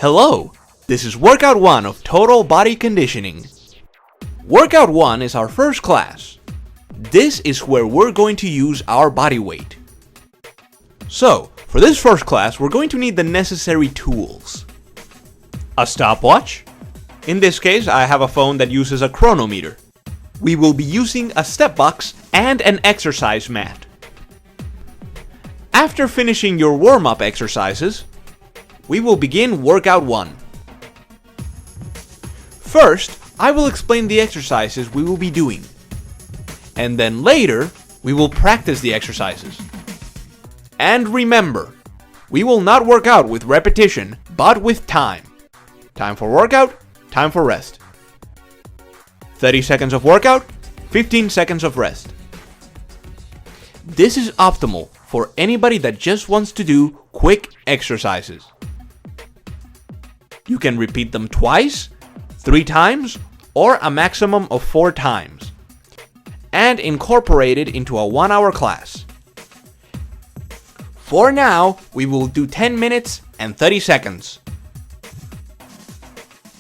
Hello, this is Workout 1 of Total Body Conditioning. Workout 1 is our first class. This is where we're going to use our body weight. So, for this first class, we're going to need the necessary tools. A stopwatch. In this case, I have a phone that uses a chronometer. We will be using a step box and an exercise mat. After finishing your warm-up exercises, we will begin Workout 1. First, I will explain the exercises we will be doing. And then later, we will practice the exercises. And remember, we will not work out with repetition, but with time. Time for workout, time for rest. 30 seconds of workout, 15 seconds of rest. This is optimal for anybody that just wants to do quick exercises. You can repeat them twice, 3 times, or a maximum of 4 times, and incorporate it into a 1-hour class. For now, we will do 10 minutes and 30 seconds.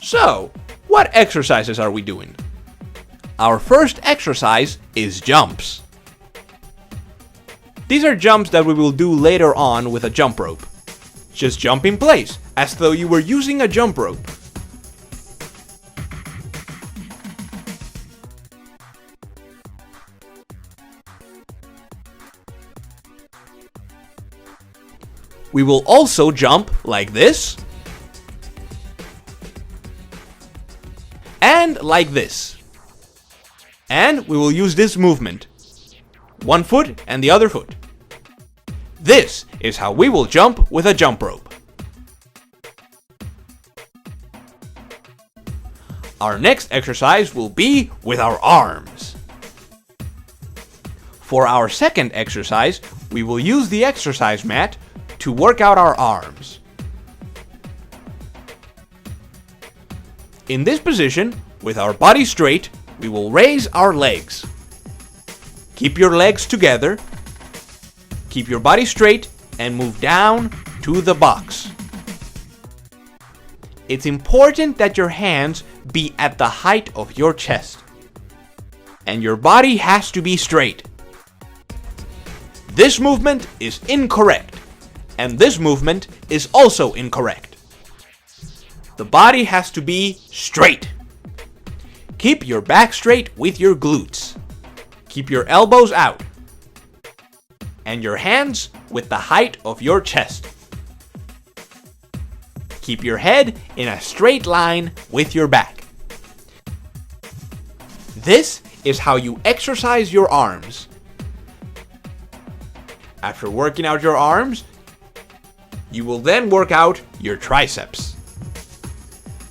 So, what exercises are we doing? Our first exercise is jumps. These are jumps that we will do later on with a jump rope. Just jump in place, as though you were using a jump rope. We will also jump like this, and like this. And we will use this movement. One foot and the other foot. This is how we will jump with a jump rope. Our next exercise will be with our arms. For our second exercise, we will use the exercise mat to work out our arms. In this position, with our body straight, we will raise our legs. Keep your legs together, keep your body straight, and move down to the box. It's important that your hands be at the height of your chest, and your body has to be straight. This movement is incorrect, and this movement is also incorrect. The body has to be straight. Keep your back straight with your glutes. Keep your elbows out. And your hands with the height of your chest. Keep your head in a straight line with your back. This is how you exercise your arms. After working out your arms, you will then work out your triceps.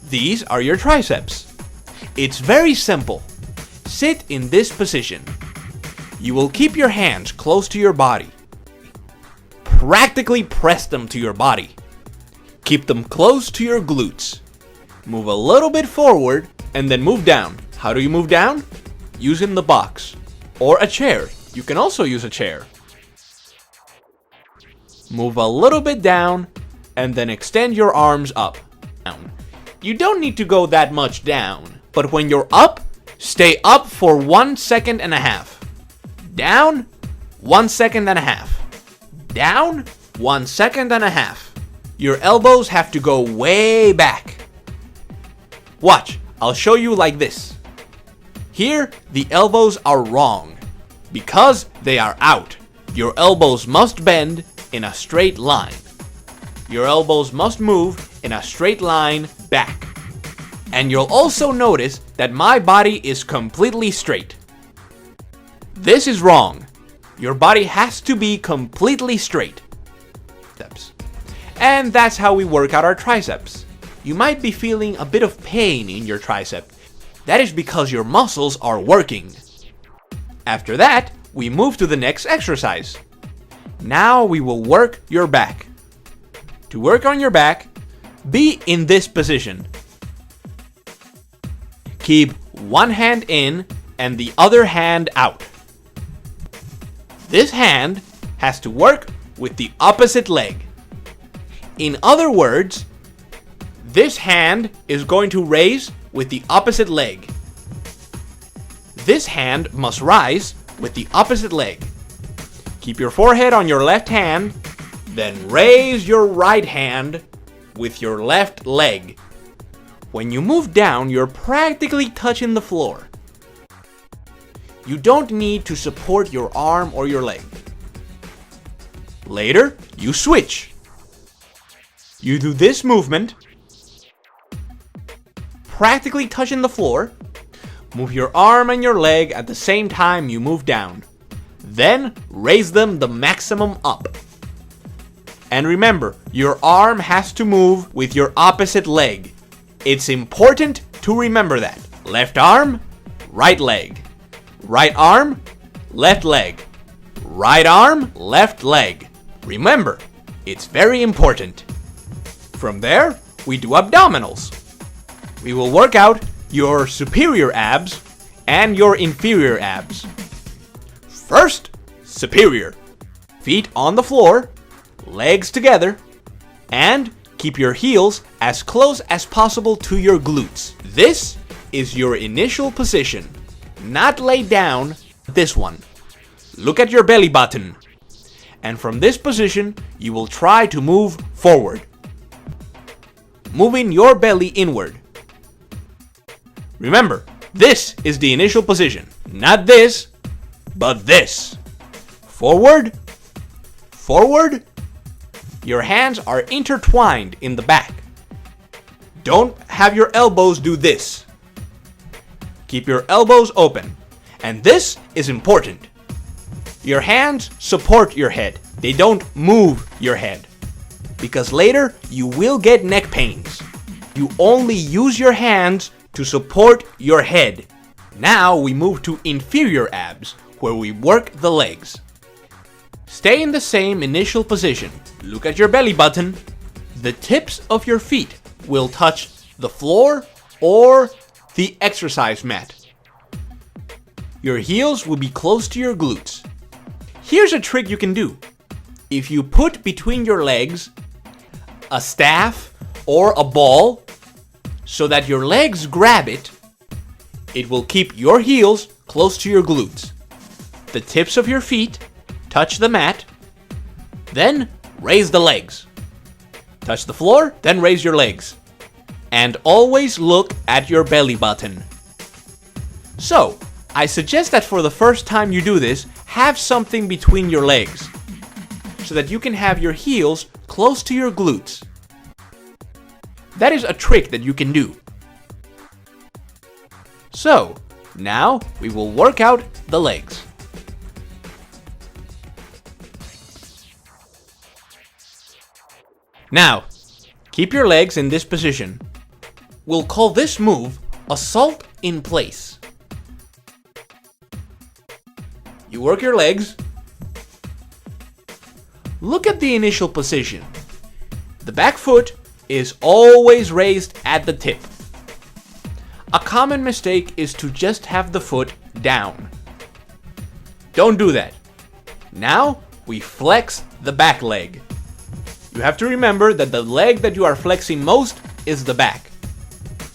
These are your triceps. It's very simple. Sit in this position. You will keep your hands close to your body. Practically press them to your body. Keep them close to your glutes. Move a little bit forward and then move down. How do you move down? Using the box or a chair. You can also use a chair. Move a little bit down and then extend your arms up. Down. You don't need to go that much down, but when you're up, stay up for 1.5 seconds. Down, 1.5 seconds. Down, 1.5 seconds. Your elbows have to go way back. Watch, I'll show you like this. Here, the elbows are wrong because they are out. Your elbows must bend in a straight line. Your elbows must move in a straight line back. And you'll also notice that my body is completely straight. This is wrong. Your body has to be completely straight. And that's how we work out our triceps. You might be feeling a bit of pain in your tricep. That is because your muscles are working. After that, we move to the next exercise. Now we will work your back. To work on your back, be in this position. Keep one hand in and the other hand out. This hand has to work with the opposite leg. In other words, This hand is going to raise with the opposite leg. This hand must rise with the opposite leg. Keep your forehead on your left hand, then raise your right hand with your left leg. When you move down, you're practically touching the floor. You don't need to support your arm or your leg. Later, you switch. You do this movement, practically touching the floor. Move your arm and your leg at the same time you move down. Then raise them the maximum up. And remember, your arm has to move with your opposite leg. It's important to remember that. Left arm, right leg. Right arm, left leg. Right arm, left leg. Remember, it's very important. From there, we do abdominals. We will work out your superior abs and your inferior abs. First, superior. Feet on the floor, legs together, and keep your heels as close as possible to your glutes. This is your initial position. Not lay down, this one. Look at your belly button. And from this position, you will try to move forward, moving your belly inward. Remember, this is the initial position. Not this, but this. Forward, forward. Your hands are intertwined in the back. Don't have your elbows do this. Keep your elbows open. And this is important. Your hands support your head. They don't move your head. Because later, you will get neck pains. You only use your hands to support your head. Now we move to inferior abs, where we work the legs. Stay in the same initial position. Look at your belly button. The tips of your feet will touch the floor or the exercise mat. Your heels will be close to your glutes. Here's a trick you can do. If you put between your legs a staff or a ball so that your legs grab it, it will keep your heels close to your glutes. The tips of your feet touch the mat, then raise the legs. Touch the floor, then raise your legs. And always look at your belly button. So, I suggest that for the first time you do this, have something between your legs so that you can have your heels close to your glutes. That is a trick that you can do. So, now we will work out the legs. Now, keep your legs in this position. We'll call this move assault in place. You work your legs. Look at the initial position. The back foot is always raised at the tip. A common mistake is to just have the foot down. Don't do that. Now we flex the back leg. You have to remember that the leg that you are flexing most is the back.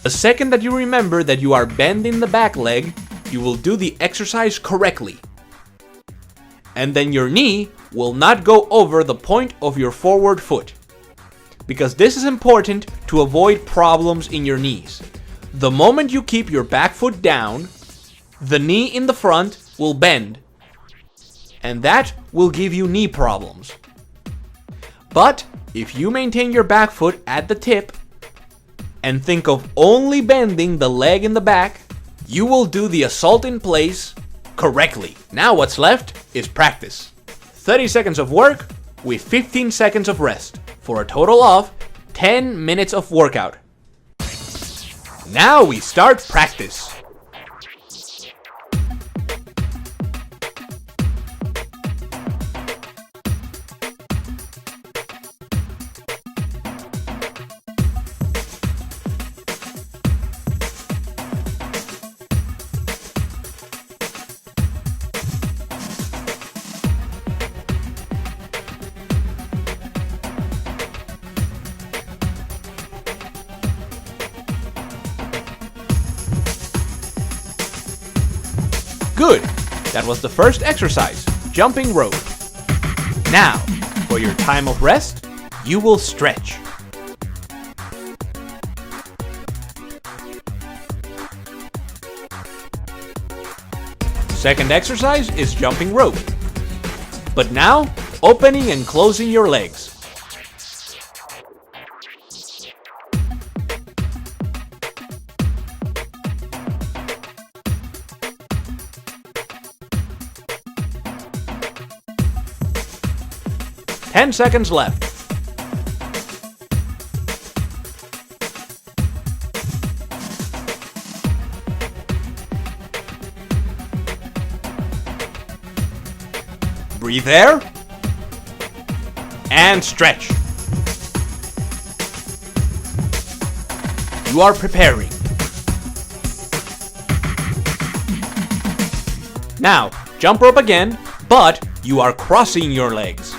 The second that you remember that you are bending the back leg, you will do the exercise correctly. And then your knee will not go over the point of your forward foot. Because this is important to avoid problems in your knees. The moment you keep your back foot down, the knee in the front will bend. And that will give you knee problems. But if you maintain your back foot at the tip and think of only bending the leg in the back, you will do the assault in place correctly. Now what's left is practice. 30 seconds of work with 15 seconds of rest for a total of 10 minutes of workout. Now we start practice. Good. That was the first exercise, jumping rope. Now, for your time of rest, you will stretch. Second exercise is jumping rope. But now, opening and closing your legs. Ten seconds left. Breathe there. And stretch. You are preparing. Now, jump rope again, but you are crossing your legs.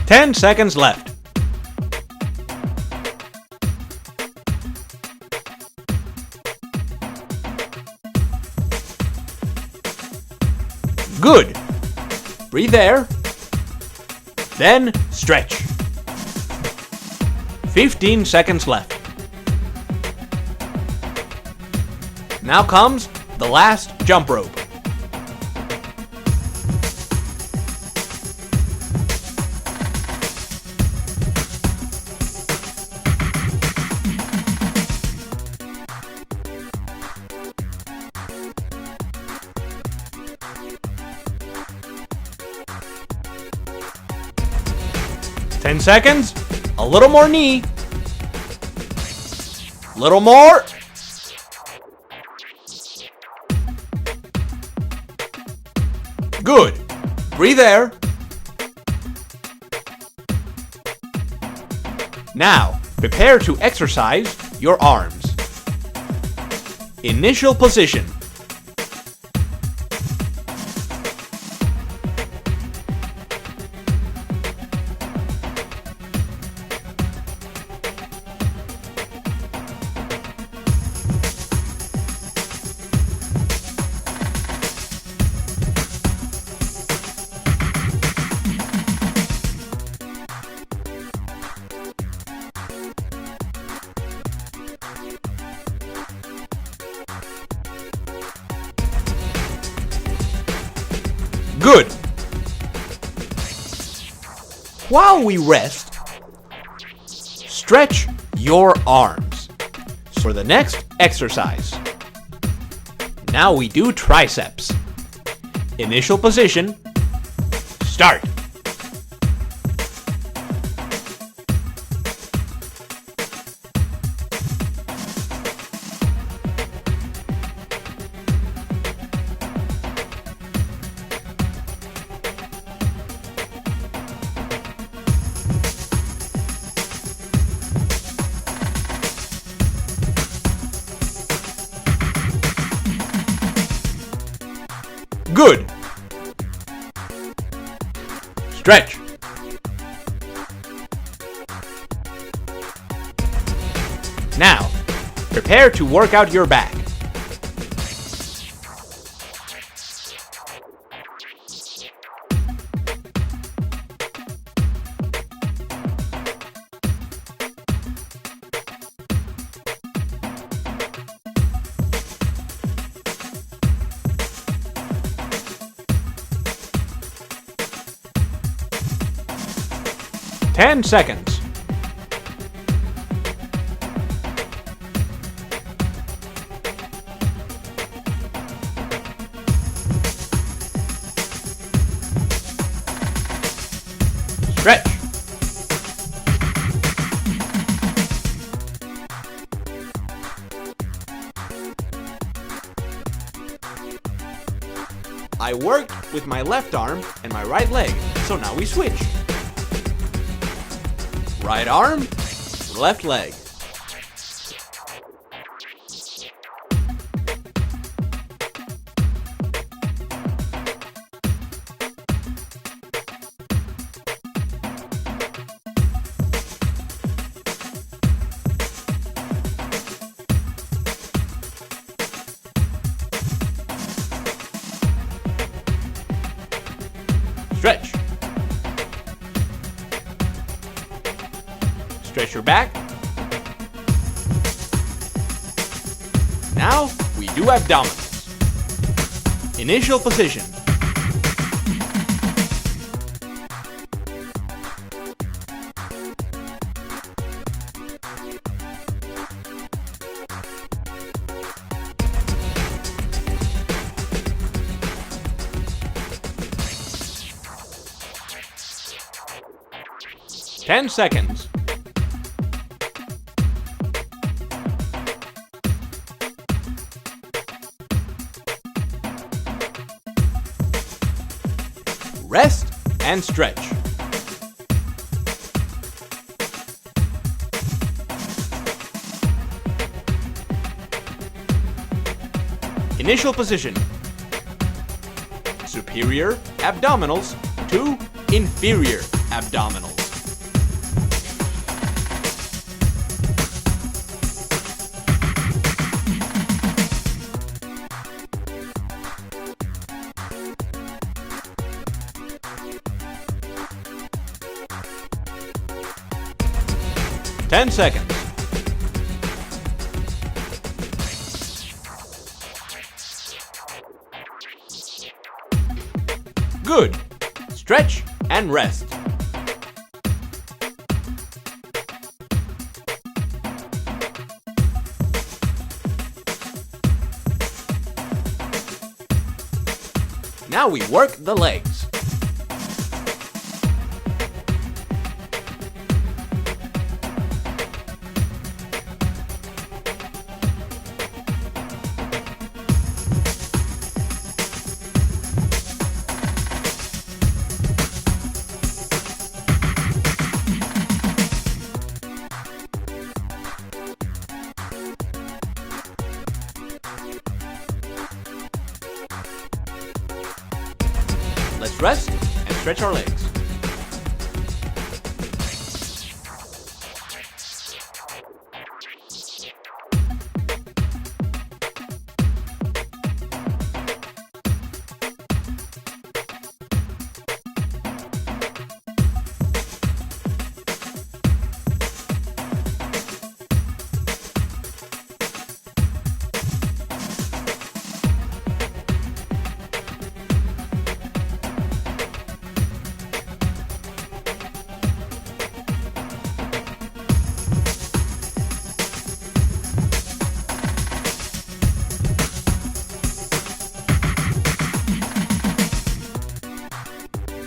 Ten seconds left. Good. Breathe there. Then stretch. 15 seconds left. Now comes the last jump rope. Ten seconds. A little more knee. Little more. Good. Breathe there. Now, prepare to exercise your arms. Initial position. Good. While we rest, stretch your arms for the next exercise. Now we do triceps. Initial position. Start. Good. Stretch. Now, prepare to work out your back. Ten seconds. Stretch. I worked with my left arm and my right leg, so now we switch. Right arm, left leg. Stretch. Stretch your back. Now we do abdominals. Initial position. Ten seconds. Rest and stretch. Initial position. Superior abdominals to inferior abdominals. Ten seconds. Good. Stretch and rest. Now we work the legs. Let's rest and stretch our legs.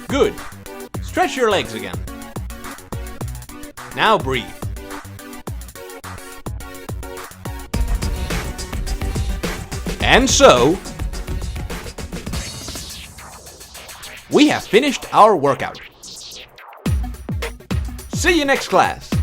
Good. Stretch your legs again. Now breathe. And so, we have finished our workout. See you next class.